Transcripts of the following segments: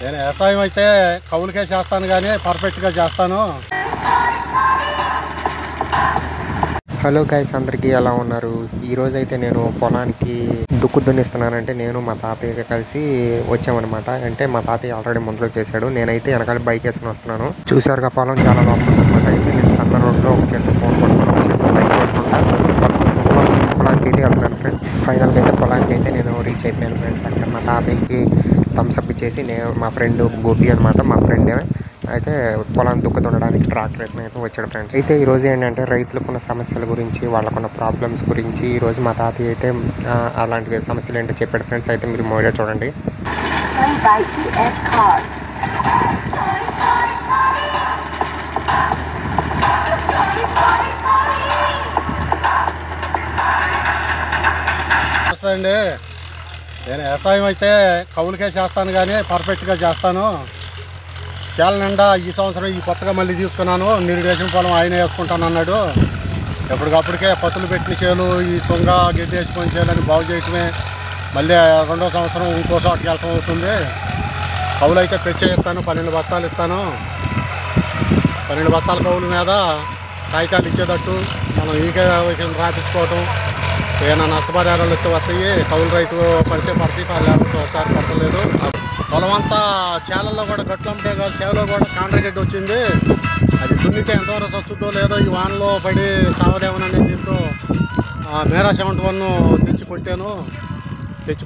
నేను వ్యవసాయం అయితే కౌలుకే చేస్తాను కానీ పర్ఫెక్ట్గా చేస్తాను. హలో గైస్, అందరికీ ఎలా ఉన్నారు? ఈరోజు అయితే నేను పొలానికి దుక్కు దున్నిస్తున్నానంటే నేను మా తాతయ్య కలిసి వచ్చామన్నమాట. అంటే మా తాతయ్య ఆల్రెడీ ముందులో చేశాడు, నేనైతే వెనకాల బైక్ వేసుకుని వస్తున్నాను. చూసారుగా పొలం చాలా లోపల అనమాట. అయితే నేను సన్న రోడ్లో ఒక చేతితో ఫోన్ పట్టుకుని ఒక చేతితో బైక్ పట్టుకుంటా పొలానికి అయితే వెళ్తున్నాను ఫ్రెండ్స్. ఫైనల్గా అయితే పొలానికి అయితే నేను రీచ్ అయిపోయాను ఫ్రెండ్స్. అక్కడ మా తాతయ్యకి థమ్స్అప్ ఇచ్చేసి నేను మా ఫ్రెండ్ గోపి అనమాట, మా ఫ్రెండే అయితే పొలాన్ని దుక్కు దున్నడానికి ట్రాక్టర్ వేసుకుని అయితే వచ్చాడు ఫ్రెండ్స్. అయితే ఈరోజు ఏంటంటే రైతులకున్న సమస్యల గురించి, వాళ్ళకున్న ప్రాబ్లమ్స్ గురించి ఈరోజు మా తాతయ్య అయితే అలాంటి సమస్యలు ఏంటో చెప్పాడు ఫ్రెండ్స్. అయితే మీరు మోడో చూడండి. అండి, నేను వ్యవసాయం అయితే కౌలుకే చేస్తాను కానీ పర్ఫెక్ట్గా చేస్తాను. చేల నిండా ఈ సంవత్సరం ఈ కొత్తగా మళ్ళీ తీసుకున్నాను. నీరు వేసిన పొలం ఆయన వేసుకుంటాను అన్నాడు. ఎప్పటికప్పటికే పత్తులు పెట్టిన చేలు ఈ తుంగ గడ్డి వేసుకొని చేయాలని బాగు చేయటమే. మళ్ళీ రెండో సంవత్సరం ఇంకో చోటకి వెళ్ళటం అవుతుంది. కౌలు అయితే పెంచేస్తాను, 12 బస్తాలు ఇస్తాను. 12 బస్తాల కౌలు మీద కాగితాలు ఇచ్చేటట్టు మనం ఈకే రాపించుకోవటం. ఏమైనా నష్టపరిహారాలు వస్తే వస్తాయి. కౌలు రైతు పడితే పడతాయి, లేకపోతే ఒకసారి పడతలేదు. పొలం అంతా చేలల్లో కూడా గట్లు అమ్మితే కాదు, చేలో కూడా కాండ్రగడ్డి వచ్చింది. అది దున్నితే ఎంతవరకు వస్తుందో లేదో ఈ వానలో పడి సావదేమనని దీంతో మేరా 71 తెచ్చి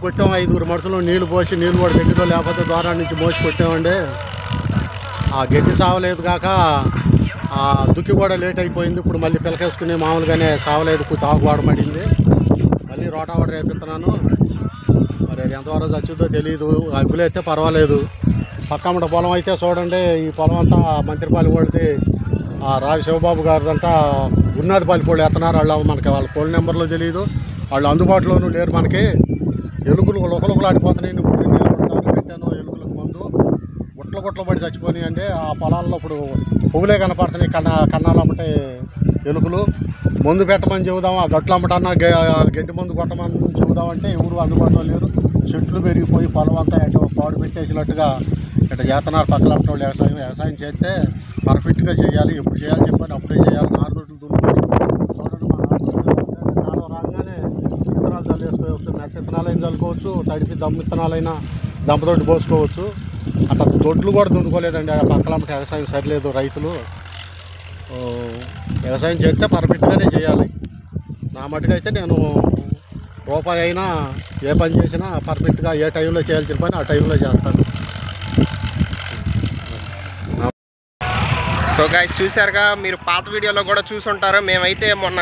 కొట్టాం. 5 మనుషులు నీళ్లు పోసి, నీళ్ళు కూడా దగ్గరలో లేకపోతే ద్వారం నుంచి మోసి కొట్టామండి. ఆ గడ్డి సావలేదు కాక దుక్కి కూడా లేట్ అయిపోయింది. ఇప్పుడు మళ్ళీ పిలకేసుకుని మామూలుగానే సావలేదు, తాగువాడమడింది. మళ్ళీ రోటావాడ రేపిస్తున్నాను. మరి అది ఎంతవరకు చచ్చుద్దో తెలియదు. అగ్గులైతే పర్వాలేదు. పక్కమ్మట పొలం అయితే చూడండి, ఈ పొలం అంతా మంత్రిపాలి వాళ్ళది, రావి శివబాబు గారిదంతా గున్నాదిపల్లి కోళ్ళు ఎత్తనారు. మనకి వాళ్ళ కోళ్ళ నెంబర్లో తెలియదు, వాళ్ళు అందుబాటులోనూ లేరు. మనకి ఎలుకలు ఒకరు ఆడిపోతున్నాయి. ఇప్పుడు నేను పెట్టాను ఎలుకలకు మందు, గుట్లు పడి చచ్చిపోయినాయి అండి. ఆ పొలాల్లో ఇప్పుడు పువ్వులే కనపడుతున్నాయి. కన్నాలు అమ్మటే ఎలుకలు. మందు పెట్టమని చెబుదాం, ఆ గట్లు అమ్మటన్నా గడ్డి మందు కొట్టమని చెబుదామంటే ఎవరు అందుబాటులో లేరు. చెట్లు పెరిగిపోయి పొలం అంతా ఎటు పాడు పెట్టేసినట్టుగా ఇట్లా చేస్తున్నారు పక్కలమ్మటం. వ్యవసాయం చేస్తే పర్ఫెక్ట్గా చేయాలి. ఎప్పుడు చేయాలి చెప్పండి, అప్పుడే చేయాలి. నారుదొడ్లు దున్నుకొని చూడండి. మా కాలం రాగానే విత్తనాలు చల్లేసుకోవచ్చు. మెట్ట విత్తనాలైనా చల్లుకోవచ్చు, తడిపి దమ్ము విత్తనాలైనా దంపతోటి పోసుకోవచ్చు. అట్లా దొడ్లు కూడా దున్నుకోలేదండి. ఆ పక్కలమ్మట వ్యవసాయం సరిలేదు. రైతులు వ్యవసాయం చేస్తే పర్ఫెక్ట్గానే చేయాలి. నా మటుకైతే నేను రూపాయి అయినా ఏ పని చేసినా పర్ఫెక్ట్గా ఏ టైంలో చేయాల్సిన పని ఆ టైంలో చేస్తాను. సో గైస్, చూసారుగా, మీరు పాత వీడియోలో కూడా చూసుంటారు. మేమైతే మొన్న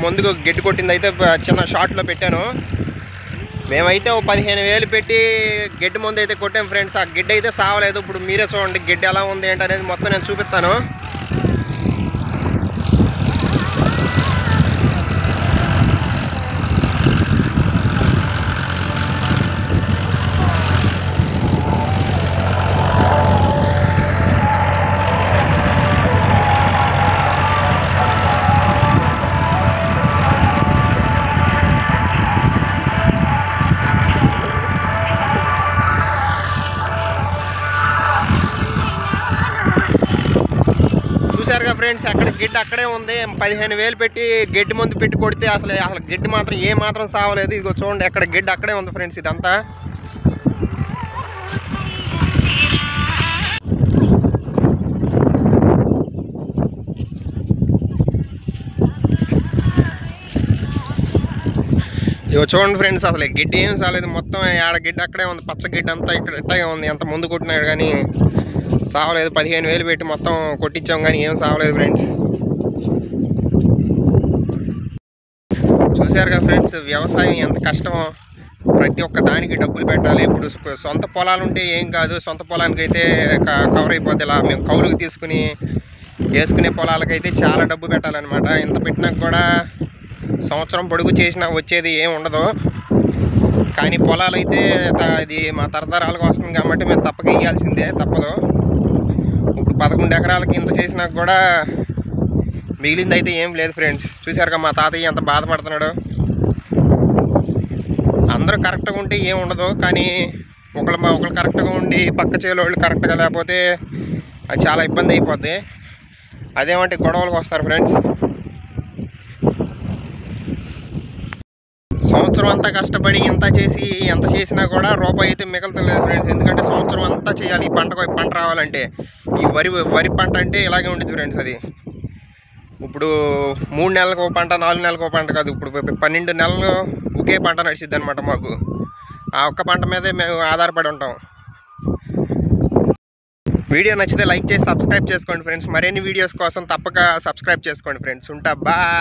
ముందుకు గడ్డి కొట్టింది అయితే చిన్న షార్ట్లో పెట్టాను. మేమైతే 15,000 పెట్టి గడ్డి ముందు అయితే కొట్టాం ఫ్రెండ్స్. ఆ గడ్డి అయితే సావలేదు. ఇప్పుడు మీరే చూడండి గడ్డి ఎలా ఉంది ఏంటనేది మొత్తం నేను చూపిస్తాను. చూసారుగా ఫ్రెండ్స్, అక్కడ గడ్డి అక్కడే ఉంది. 15,000 పెట్టి గడ్డి మందు పెట్టి కొడితే అసలు గడ్డి మాత్రం ఏ మాత్రం సావలేదు. ఇదిగో చూడండి, అక్కడ గడ్డి అక్కడే ఉంది ఫ్రెండ్స్. ఇదంతా ఇగో చూడండి ఫ్రెండ్స్, అసలు గడ్డి ఏం సావలేదు. మొత్తం ఆడ గడ్డి అక్కడే ఉంది. పచ్చ గడ్డి అంతా ఇక్కడ ఇట్టగా ఉంది. ఎంత ముందు కొట్టినాడు కానీ సావలేదు. 15,000 పెట్టి మొత్తం కొట్టించాం కానీ ఏం సావలేదు ఫ్రెండ్స్. చూసారుగా ఫ్రెండ్స్, వ్యవసాయం ఎంత కష్టమో. ప్రతి ఒక్క దానికి డబ్బులు పెట్టాలి. ఇప్పుడు సొంత పొలాలు ఉంటే ఏం కాదు, సొంత పొలానికి అయితే కవర్ అయిపోద్ది. ఇలా మేము కౌలుకి తీసుకుని వేసుకునే పొలాలకైతే చాలా డబ్బు పెట్టాలన్నమాట. ఇంత పెట్టినా కూడా సంవత్సరం పొడుగు చేసినా వచ్చేది ఏం ఉండదు. కానీ పొలాలు అయితే ఇది మా తరతరాలకు వస్తుంది కాబట్టి మేము తప్పక ఇవ్వాల్సిందే, తప్పదు. ఇప్పుడు 11 ఎకరాలకి ఇంత చేసినా కూడా మిగిలింది అయితే ఏం లేదు ఫ్రెండ్స్. చూసారుగా మా తాతయ్య ఎంత బాధపడుతున్నాడు. అందరూ కరెక్ట్గా ఉంటే ఏం ఉండదు, కానీ ఒకళ్ళు కరెక్ట్గా ఉండి పక్క చేలోళ్ళు కరెక్ట్గా లేకపోతే అది చాలా ఇబ్బంది అయిపోద్ది. అదేమంటే గొడవలకు వస్తారు ఫ్రెండ్స్. సంవత్సరం అంతా కష్టపడి ఎంత చేసినా కూడా రూపాయి అయితే మిగలతలేదు ఫ్రెండ్స్. ఎందుకంటే సంవత్సరం అంతా చేయాలి ఈ పంట రావాలంటే. ఈ వరి పంట అంటే ఇలాగే ఉండేది ఫ్రెండ్స్. అది ఇప్పుడు 3 నెలలకు ఒక పంట, 4 నెలలకు ఒక పంట కాదు, ఇప్పుడు 12 నెలలు ఒకే పంట నడిచిద్ది అనమాట మాకు. ఆ ఒక్క పంట మీదే మేము ఆధారపడి ఉంటాం. వీడియో నచ్చితే లైక్ చేసి సబ్స్క్రైబ్ చేసుకోండి ఫ్రెండ్స్. మరిన్ని వీడియోస్ కోసం తప్పక సబ్స్క్రైబ్ చేసుకోండి ఫ్రెండ్స్. ఉంటా, బాయ్.